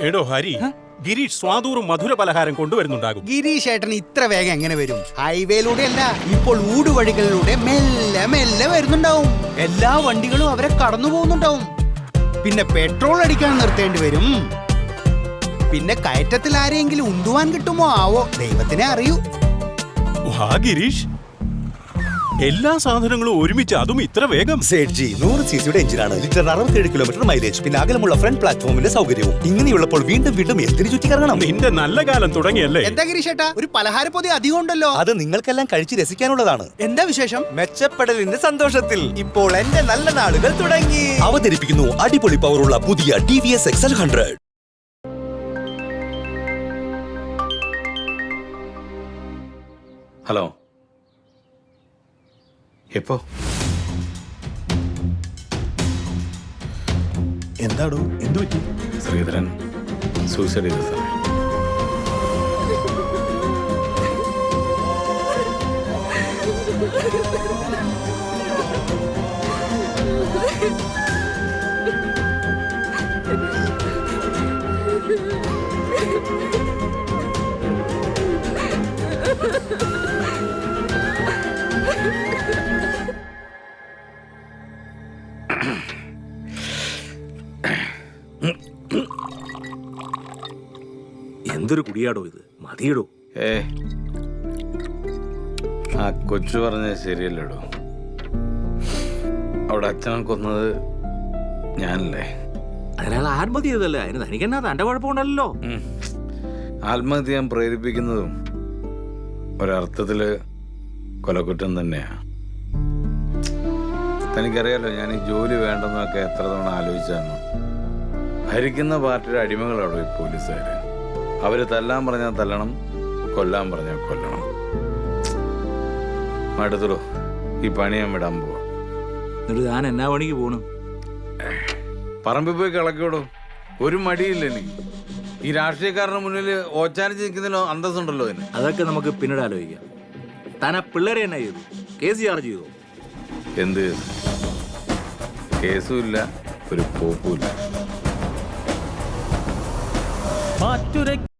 എടോ ഹരി, ഗിരീഷ് സ്വാദൂറും മധുര പലഹാരം കൊണ്ടുവരുന്നുണ്ടാകും. ഗിരീഷ് ഏട്ടൻ ഇത്ര വേഗം എങ്ങനെ വരും? ഹൈവേയിലൂടെ അല്ല, ഇപ്പോൾ ഊടുവഴികളിലൂടെ മെല്ലെ മെല്ലെ വരുന്നുണ്ടാവും. എല്ലാ വണ്ടികളും അവരെ കടന്നു പോകുന്നുണ്ടാവും. പിന്നെ പെട്രോൾ അടിക്കാൻ നിർത്തേണ്ടി വരും. പിന്നെ കയറ്റത്തിൽ ആരെങ്കിലും ഉന്തുവാൻ കിട്ടുമോ ആവോ, ദൈവത്തിനെ അറിയൂ. വാ ഗിരീഷ്, എല്ലാ സാധനങ്ങളും ഒരുമിച്ച്, അതും ഇത്ര വേഗം. സേഡ്ജി 100 സിസിയുടെ എഞ്ചിനാണ്, ലിറ്റർ 67 കിലോമീറ്റർ മൈലേജ്, പിന്നെ അകലമുള്ള ഫ്രണ്ട് പ്ലാറ്റ്ഫോമിന്റെ സൗകര്യവും. ഇങ്ങനെയുള്ളപ്പോൾ വീണ്ടും വീണ്ടും എന്തിനു ചുറ്റി കറങ്ങണം? നിന്റെ നല്ല കാലം തുടങ്ങിയല്ലേ? എന്താ ഗിരീഷ് ഏട്ടാ, ഒരു പലഹാരപ്പൊതി അധികം ഉണ്ടല്ലോ. അത് നിങ്ങൾക്കെല്ലാം കഴിച്ച് രസിക്കാനുള്ളതാണ്. എന്താ വിശേഷം? മെച്ചപ്പെടലിന്റെ സന്തോഷത്തിൽ ഇപ്പോൾ എന്റെ നല്ല നാളുകൾ തുടങ്ങി. അവതരിപ്പിക്കുന്നു അടിപൊളി പവറുള്ള പുതിയ TVS XL 100. ഹലോ, എപ്പോ? എന്താടോ, എന്തു പറ്റി? ശ്രീധരൻ സൂസൈഡ് ചെയ്ത സാറേ. എന്തൊരു കുടിയാടോ ഇത്, മതിയിടോ. ആ കൊച്ചു പറഞ്ഞത് ശരിയല്ലേടോ. അവിടെ അച്ഛനെ കൊന്നത് ഞാനല്ലേ? അതിനാൽ ആത്മഹത്യ ചെയ്തല്ലേ, അതിന് തനിക്കെന്നാ തന്റെ കുഴപ്പമുണ്ടല്ലോ. ആത്മഹത്യ ചെയ്യാൻ പ്രേരിപ്പിക്കുന്നതും ഒരർത്ഥത്തില് കൊലക്കുറ്റം തന്നെയാ. തനിക്കറിയാലോ, ഞാൻ ഈ ജോലി വേണ്ടെന്നൊക്കെ എത്ര തവണ ആലോചിച്ചാണ്. ഭരിക്കുന്ന പാർട്ടിയുടെ അടിമകളാണോ ഈ പോലീസുകാര്. അവര് തല്ലാൻ പറഞ്ഞാൽ തല്ലണം, കൊല്ലാൻ പറഞ്ഞാൽ കൊല്ലണം. അടുത്തോ ഈ പണി ഞാൻ വിടാൻ പോവാ. എന്നിട്ട് ഞാൻ എന്നാ പണിക്ക് പോണു? പറമ്പിൽ പോയി കിളക്കോടോ, ഒരു മടിയില്ല എനിക്ക്. ഈ രാഷ്ട്രീയക്കാരുടെ മുന്നിൽ ഓച്ചാനിച്ച് നിൽക്കുന്നതിനോ അന്തസ്സുണ്ടല്ലോ അതിന്. അതൊക്കെ നമുക്ക് പിന്നീട് ആലോചിക്കാം. താൻ ആ പിള്ളേരെ എന്നാ ചെയ്തു? കേസ് ചാർജ് ചെയ്തോ? എന്ത് കേസും ഇല്ല, ഒരു പോപ്പും ഇല്ല.